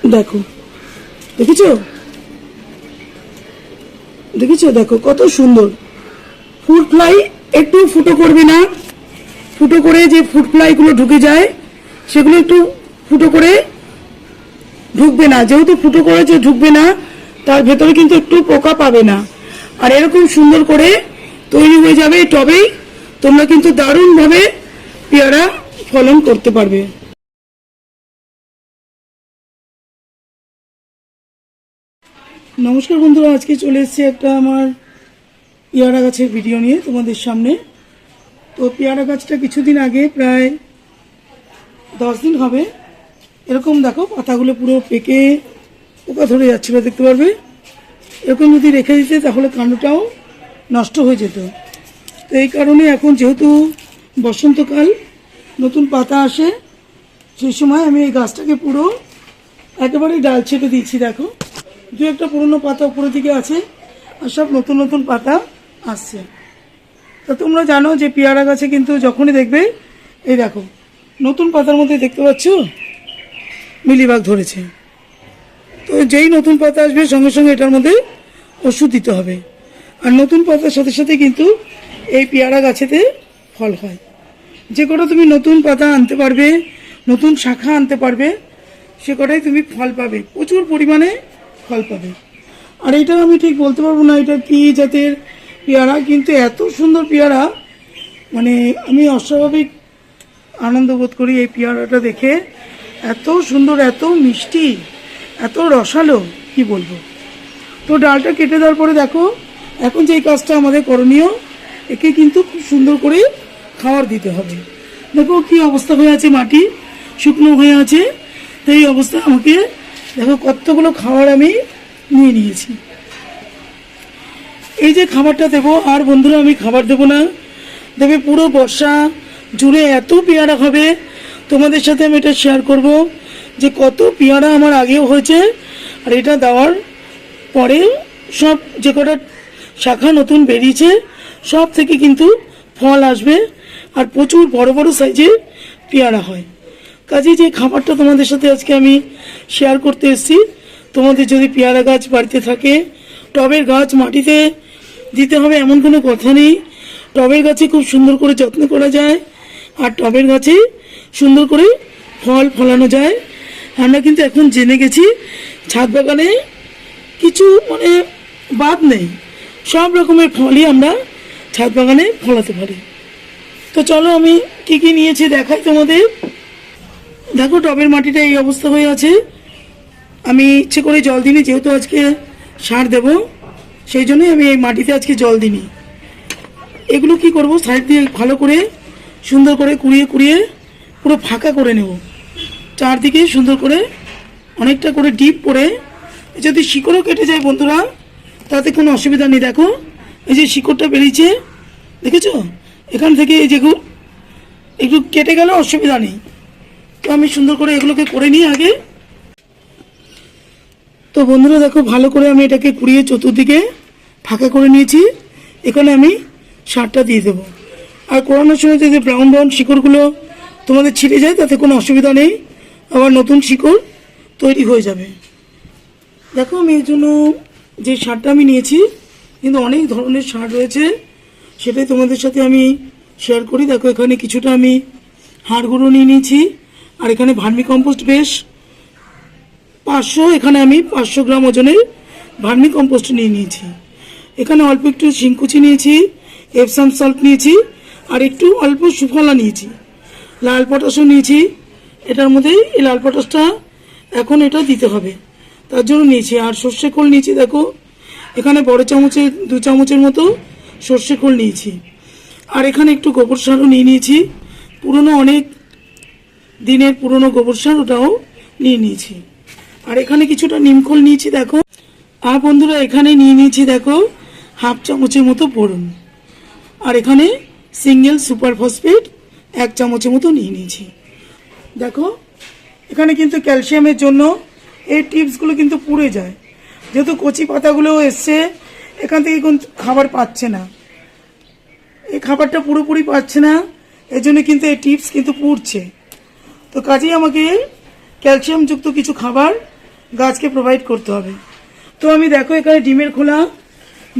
দেখো, দেখেছো দেখেছো, দেখো কত সুন্দর ফ্রুট ফ্লাই। একটু ফুটো করবে না, ফুটো করে যে ফ্রুট ফ্লাইগুলো ঢুকে যায় সেগুলো একটু ফুটো করে ঢুকবে না, যেহেতু ফুটো করে যে ঢুকবে না তার ভেতরে কিন্তু একটু পোকা পাবে না। আর এরকম সুন্দর করে তৈরি হয়ে যাবে টবেই তোমরা কিন্তু দারুণভাবে পেয়ারা ফলন করতে পারবে। নমস্কার বন্ধুরা, আজকে চলে এসেছি একটা আমার পেয়ারা গাছের ভিডিও নিয়ে তোমাদের সামনে। তো পেয়ারা গাছটা কিছুদিন আগে, প্রায় 10 দিন হবে, এরকম দেখো পাতাগুলো পুরো পেকে পোকা ধরে যাচ্ছিল, দেখতে পারবে। এরকম যদি রেখে দিতে তাহলে কাণ্ডটাও নষ্ট হয়ে যেত। তো এই কারণে এখন যেহেতু বসন্তকাল, নতুন পাতা আসে, সেই সময় আমি এই গাছটাকে পুরো একেবারে ডাল ছেটে দিয়েছি। দেখো, দু একটা পুরনো পাতা উপরের দিকে আছে আর সব নতুন নতুন পাতা আসছে। তো তোমরা জানো যে পেয়ারা গাছে কিন্তু যখনই দেখবে, এই দেখো নতুন পাতার মধ্যে দেখতে পাচ্ছ মিলিবাগ ধরেছে। তো যেই নতুন পাতা আসবে সঙ্গে সঙ্গে এটার মধ্যে ওষুধ দিতে হবে। আর নতুন পাতার সাথে সাথে কিন্তু এই পেয়ারা গাছেতে ফল হয়। যে কটা তুমি নতুন পাতা আনতে পারবে, নতুন শাখা আনতে পারবে, সে কটাই তুমি ফল পাবে, প্রচুর পরিমাণে ফল পাবে। আর এটা আমি ঠিক বলতে পারবো না এটা কি জাতের পেয়ারা, কিন্তু এত সুন্দর পেয়ারা, মানে আমি অস্বাভাবিক আনন্দ বোধ করি এই পেয়ারাটা দেখে। এত সুন্দর, এত মিষ্টি, এত রসালো, কি বলবো। তো ডালটা কেটে দেওয়ার পরে দেখো, এখন যেই কাজটা আমাদের করণীয়, একে কিন্তু খুব সুন্দর করে খাবার দিতে হবে। দেখো কি অবস্থা হয়ে আছে, মাটি শুকনো হয়ে আছে। তো এই অবস্থায় আমাকে দেখো কতগুলো খাবার আমি নিয়ে নিয়েছি। এই যে খাবারটা দেবো, আর বন্ধুরা আমি খাবার দেবো না, দেবে পুরো বর্ষা জুড়ে এত পেয়ারা হবে। তোমাদের সাথে আমি এটা শেয়ার করব যে কত পেয়ারা আমার আগেও হয়েছে, আর এটা দেওয়ার পরে সব যে কটা শাখা নতুন বেরিয়েছে সব থেকে কিন্তু ফল আসবে, আর প্রচুর বড় বড় সাইজের পেয়ারা হয়। কাজে যে খাবারটা তোমাদের সাথে আজকে আমি শেয়ার করতে এসেছি, তোমাদের যদি পেয়ারা গাছ বাড়িতে থাকে, টবের গাছ মাটিতে দিতে হবে এমন কোনো কথা নেই। টবের গাছে খুব সুন্দর করে যত্ন করা যায়, আর টবের গাছে সুন্দর করে ফল ফলানো যায়। আমরা কিন্তু এখন জেনে গেছি ছাদ বাগানে কিছু মানে বাদ নেই, সব রকমের ফলই আমরা ছাদ বাগানে ফলাতে পারি। তো চলো আমি কি কি নিয়েছি দেখাই তোমাদের। দেখো টবের মাটিটা এই অবস্থা হয়ে আছে। আমি ইচ্ছে করে জল দিইনি, যেহেতু আজকে সার দেব, সেই জন্যই আমি এই মাটিতে আজকে জল দিইনি। এগুলো কি করব, সাইড দিয়ে ভালো করে সুন্দর করে কুড়িয়ে কুড়িয়ে পুরো ফাঁকা করে নেব, চারদিকে সুন্দর করে অনেকটা করে ডিপ করে। যদি শিকড়ও কেটে যায় বন্ধুরা, তাতে কোনো অসুবিধা নেই। দেখো এই যে শিকড়টা বেরিয়েছে, দেখেছো, এখান থেকে এই যেগুলো একটু কেটে গেলে অসুবিধা নেই। তো আমি সুন্দর করে এগুলোকে করে নিই আগে। তো বন্ধুরা দেখো ভালো করে আমি এটাকে কুড়িয়ে চতুর্দিকে ফাঁকা করে নিয়েছি। এখানে আমি সারটা দিয়ে দেবো। আর কোরানোর সময় যদি ব্রাউন ব্রাউন শিকড়গুলো তোমাদের ছিঁড়ে যায় তাতে কোনো অসুবিধা নেই, আবার নতুন শিকড় তৈরি হয়ে যাবে। দেখো আমি এর জন্য যে সারটা আমি নিয়েছি, কিন্তু অনেক ধরনের সার রয়েছে, সেটাই তোমাদের সাথে আমি শেয়ার করি। দেখো এখানে কিছুটা আমি হাড় গুঁড়ো নিয়ে নিয়েছি, আর এখানে ভার্মি কম্পোস্ট বেশ 500, এখানে আমি 500 গ্রাম ওজনের ভার্মি কম্পোস্ট নিয়ে নিয়েছি। এখানে অল্প একটু শিংকুচি নিয়েছি, এপসাম সল্ট নিয়েছি, আর একটু অল্প সুফলা নিয়েছি, লাল পটাশও নিয়েছি। এটার মধ্যে এই লাল পটাশটা এখন এটা দিতে হবে, তার জন্য নিয়েছি। আর সর্ষে খোল নিয়েছি, দেখো এখানে বড় চামচে 2 চামচের মতো সর্ষে খোল নিয়েছি। আর এখানে একটু গোবর সারও নিয়ে নিয়েছি, পুরনো অনেক দিনের পুরনো গোবর সার, ওটাও নিয়ে নিয়েছি। আর এখানে কিছুটা নিমখোল নিয়েছি দেখো। আর বন্ধুরা এখানে নিয়ে নিয়েছি দেখো হাফ চামচের মতো বোরন, আর এখানে সিঙ্গেল সুপার ফসফেট 1 চামচের মতো নিয়ে নিয়েছি। দেখো এখানে কিন্তু ক্যালসিয়ামের জন্য এই টিপসগুলো কিন্তু পুড়ে যায়, যেহেতু কচি পাতাগুলো এসছে, এখান থেকে কিন্তু খাবার পাচ্ছে না, এই খাবারটা পুরোপুরি পাচ্ছে না, এর জন্য কিন্তু এই টিপস কিন্তু পুড়ছে। তো কাজেই আমাকে ক্যালসিয়ামযুক্ত কিছু খাবার গাছকে প্রোভাইড করতে হবে। তো আমি দেখো এখানে ডিমের খোলা,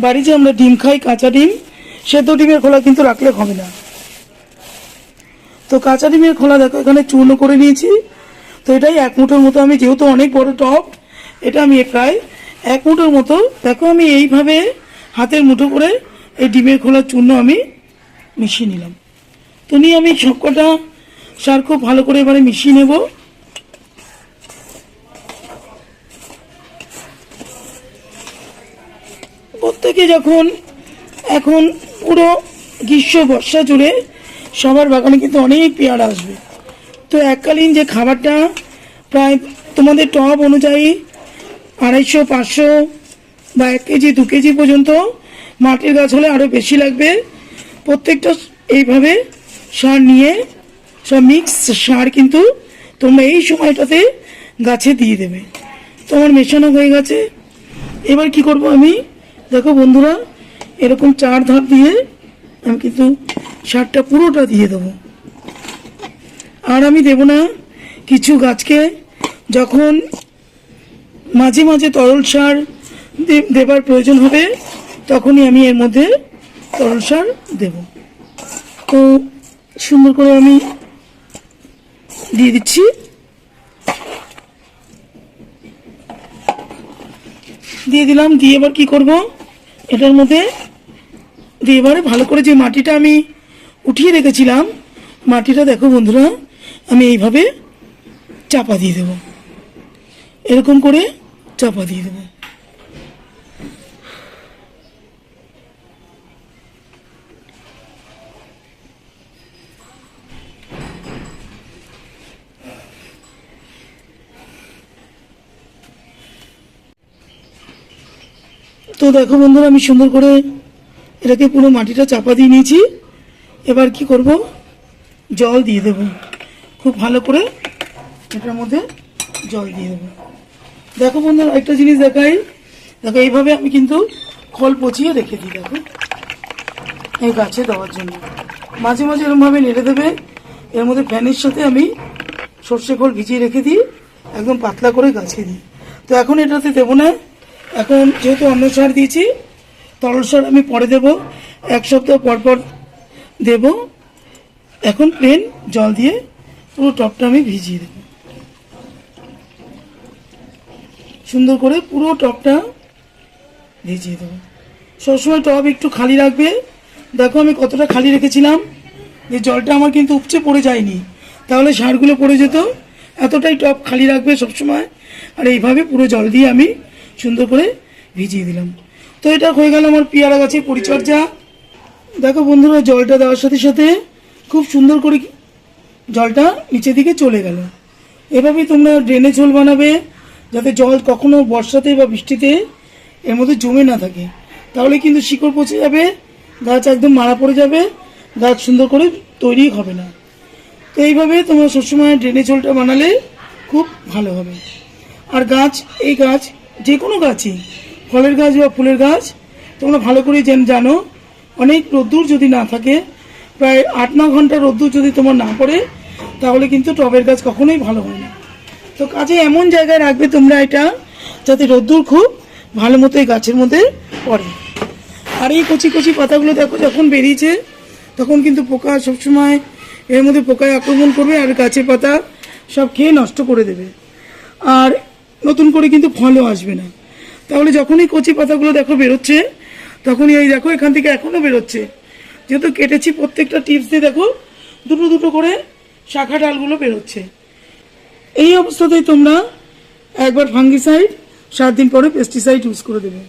বাড়ি যে আমরা ডিম খাই কাঁচা ডিম, সেদ্ধ ডিমের খোলা কিন্তু রাখলে হবে না। তো কাঁচা ডিমের খোলা দেখো এখানে চূর্ণ করে নিয়েছি। তো এটাই 1 মুঠোর মতো, আমি যেহেতু অনেক বড় টব, এটা আমি প্রায় 1 মুঠোর মতো দেখো আমি এইভাবে হাতের মুঠো করে এই ডিমের খোলার চূর্ণ আমি মিশিয়ে নিলাম। তো নিয়ে আমি সবকটা সার খুব ভালো করে এবারে মিশিয়ে নেব। প্রত্যেকে যখন এখন পুরো গ্রীষ্ম বর্ষা জুড়ে সবার বাগানে কিন্তু অনেক পেয়ারা আসবে। তো এককালীন যে খাবারটা প্রায় তোমাদের টব অনুযায়ী 250, 500 বা 1 কেজি 2 কেজি পর্যন্ত, মাটির গাছ হলে আরও বেশি লাগবে। প্রত্যেকটা এইভাবে সার নিয়ে সব মিক্স সার কিন্তু তোমরা এই সময়টাতে গাছে দিয়ে দেবে। তোমার মেশানো হয়ে গেছে। এবার কি করব আমি, দেখো বন্ধুরা, এরকম 4 ধাপ দিয়ে আমি কিন্তু সারটা পুরোটা দিয়ে দেবো। আর আমি দেব না কিছু, গাছকে যখন মাঝে মাঝে তরল সার দেবার প্রয়োজন হবে তখনই আমি এর মধ্যে তরল সার দেব। তো সুন্দর করে আমি দিয়ে দিচ্ছি। দিয়ে দিলাম। দিয়ে এবার কি করব, এটার মধ্যে দিয়ে এবারে ভালো করে যে মাটিটা আমি উঠিয়ে রেখেছিলাম, মাটিটা দেখো বন্ধুরা আমি এইভাবে চাপা দিয়ে দেব, এরকম করে চাপা দিয়ে দেব। তো দেখো বন্ধুরা আমি সুন্দর করে এটাকে পুরো মাটিটা চাপা দিয়ে নিয়েছি। এবার কি করব, জল দিয়ে দেব, খুব ভালো করে এটার মধ্যে জল দিয়ে দেবো। দেখো বন্ধুরা একটা জিনিস দেখাই, দেখো এইভাবে আমি কিন্তু খোল পচিয়ে রেখে দিই, দেখো এই গাছে দেওয়ার জন্য। মাঝে মাঝে এরকমভাবে নেড়ে দেবে। এর মধ্যে ফ্যানের সাথে আমি সর্ষে খোল ভিজিয়ে রেখে দিই, একদম পাতলা করে গাছে দিই। তো এখন এটাতে দেবো না, এখন যেহেতু অন্য সার দিয়েছি, তরল সার আমি পরে দেব, 1 সপ্তাহ পর পর দেব। এখন প্লেন জল দিয়ে পুরো টবটা আমি ভিজিয়ে দেব, সুন্দর করে পুরো টবটা ভিজিয়ে দেবো। সবসময় টব একটু খালি রাখবে। দেখো আমি কতটা খালি রেখেছিলাম, যে জলটা আমার কিন্তু উপচে পড়ে যায়নি, তাহলে সারগুলো পড়ে যেত। এতটাই টব খালি রাখবে সবসময়। আর এইভাবে পুরো জল দিয়ে আমি সুন্দর করে ভিজিয়ে দিলাম। তো এটা হয়ে গেল আমার পেয়ারা গাছের পরিচর্যা। দেখো বন্ধুরা জলটা দেওয়ার সাথে সাথে খুব সুন্দর করে জলটা নিচের দিকে চলে গেল। এভাবেই তোমরা ড্রেনেজ হোল বানাবে, যাতে জল কখনো বর্ষাতে বা বৃষ্টিতে এর মধ্যে জমে না থাকে, তাহলে কিন্তু শিকড় পচে যাবে, গাছ একদম মারা পড়ে যাবে, গাছ সুন্দর করে তৈরি হবে না। তো এইভাবে তোমরা সবসময় ড্রেনেজ হোলটা বানালে খুব ভালো হবে। আর গাছ, এই গাছ যে কোনো গাছই, ফলের গাছ বা ফুলের গাছ, তোমরা ভালো করে জানো অনেক রোদ্দুর যদি না থাকে, প্রায় 8-9 ঘন্টা রোদ্দুর যদি তোমার না পড়ে, তাহলে কিন্তু টবের গাছ কখনোই ভালো হয় না। তো কাজে এমন জায়গায় রাখবে তোমরা এটা, যাতে রোদ্দুর খুব ভালো মতো এই গাছের মধ্যে পড়ে। আর এই কচি কচি পাতাগুলো দেখো যখন বেরিয়েছে, তখন কিন্তু পোকা সবসময় এর মধ্যে পোকায় আক্রমণ করবে, আর গাছের পাতা সব খেয়ে নষ্ট করে দেবে, আর নতুন করে কিন্তু ফলও আসবে না। তাহলে যখনই কচি পাতাগুলো দেখো বেরোচ্ছে, তখনই এই দেখো এখান থেকে এখনও বেরোচ্ছে, যেহেতু কেটেছি প্রত্যেকটা টিপস দিয়ে দেখো দুটো দুটো করে শাখা ডালগুলো বেরোচ্ছে। এই অবস্থাতেই তোমরা একবার ফাঙ্গিসাইড, 7 দিন পরে পেস্টিসাইড ইউজ করে দেবে।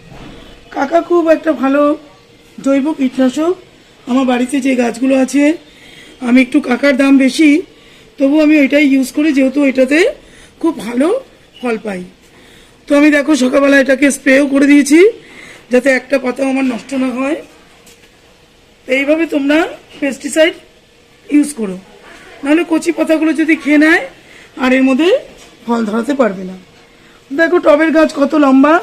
কাকা খুব একটা ভালো জৈব কীটনাশক। আমার বাড়িতে যে গাছগুলো আছে, আমি একটু কাকার দাম বেশি, তবু আমি ওইটাই ইউজ করি, যেহেতু এটাতে খুব ভালো ফল পাই। তো আমি দেখো সকালবেলা এটাকে স্প্রেও করে দিয়েছি, যাতে একটা পাতাও আমার নষ্ট না হয়। এইভাবে তোমরা পেস্টিসাইড ইউজ করো, নাহলে কচি পাতাগুলো যদি খেয়ে নেয় আর এর মধ্যে ফল ধরাতে পারবে না। দেখো টবের গাছ কত লম্বা,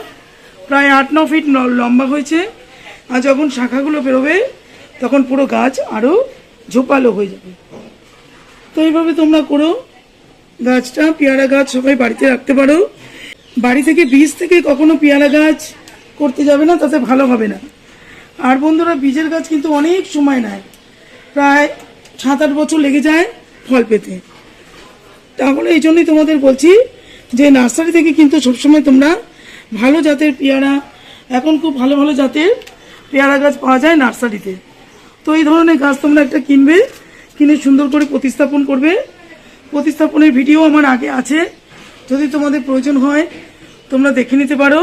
প্রায় 8-9 ফিট লম্বা হয়েছে। আর যখন শাখাগুলো বেরোবে তখন পুরো গাছ আরও ঝোপালো হয়ে যাবে। তো এইভাবে তোমরা করো, গাছটা পেয়ারা গাছ সবাই বাড়িতে রাখতে পারো। বাড়ি থেকে বীজ থেকে কখনো পেয়ারা গাছ করতে যাবে না, তাতে ভালো হবে না। আর বন্ধুরা, বীজের গাছ কিন্তু অনেক সময় নেয়, প্রায় 7-8 বছর লেগে যায় ফল পেতে। তাহলে এই জন্যই তোমাদের বলছি যে নার্সারি থেকে কিন্তু সবসময় তোমরা ভালো জাতের পেয়ারা, এখন খুব ভালো ভালো জাতের পেয়ারা গাছ পাওয়া যায় নার্সারিতে। তো এই ধরনের গাছ তোমরা একটা কিনবে, কিনে সুন্দর করে প্রতিস্থাপন করবে। প্রতিস্থাপনের ভিডিও আমার আগে আছে, যদি তোমাদের প্রয়োজন হয় তোমরা দেখে নিতে পারো।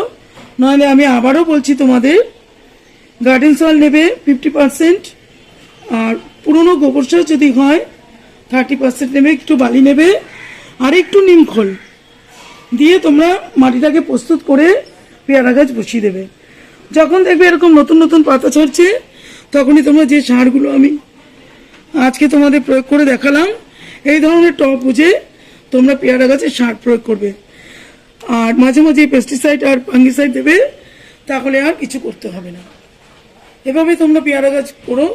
নাহলে আমি আবারও বলছি তোমাদের, গার্ডেন সয়েল নেবে 50%, আর পুরনো গোবর সার যদি হয় 30% নেবে, একটু বালি নেবে আর একটু নিম খোল দিয়ে তোমরা মাটিটাকে প্রস্তুত করে পেয়ারা গাছ বসিয়ে দেবে। যখন দেখবে এরকম নতুন নতুন পাতা ছাড়ছে, তখনই তোমরা যে সারগুলো আমি আজকে তোমাদের প্রয়োগ করে দেখালাম, এই ধরনের টব বুঝে তোমরা পেয়ারা গাছে সার প্রয়োগ করবে। আর মাঝে মাঝে পেস্টিসাইড আর ফাঙ্গিসাইড দেবে, তাহলে আর কিছু করতে হবে না। এভাবে তোমরা পেয়ারা গাছ করো,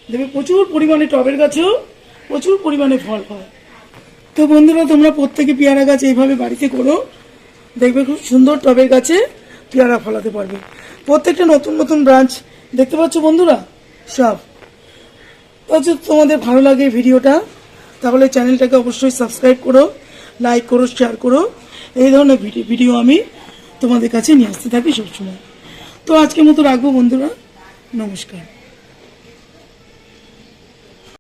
দেবে প্রচুর পরিমাণে, টবের গাছেও প্রচুর পরিমাণে ফল হয়। তো বন্ধুরা, তোমরা প্রত্যেকে পেয়ারা গাছ এইভাবে বাড়িতে করো, দেখবে খুব সুন্দর টবের গাছে পেয়ারা ফলাতে পারবে। প্রত্যেকটা নতুন নতুন ব্রাঞ্চ দেখতে পাচ্ছ বন্ধুরা সব। যদি তোমাদের ভালো লাগে ভিডিওটা, তাহলে চ্যানেলটাকে অবশ্যই সাবস্ক্রাইব করো, লাইক করো, শেয়ার করো। এই ধরনের ভিডিও আমি তোমাদের কাছে নিয়ে আসতে থাকি সবসময়। তো আজকের মতো রাখবো বন্ধুরা, নমস্কার।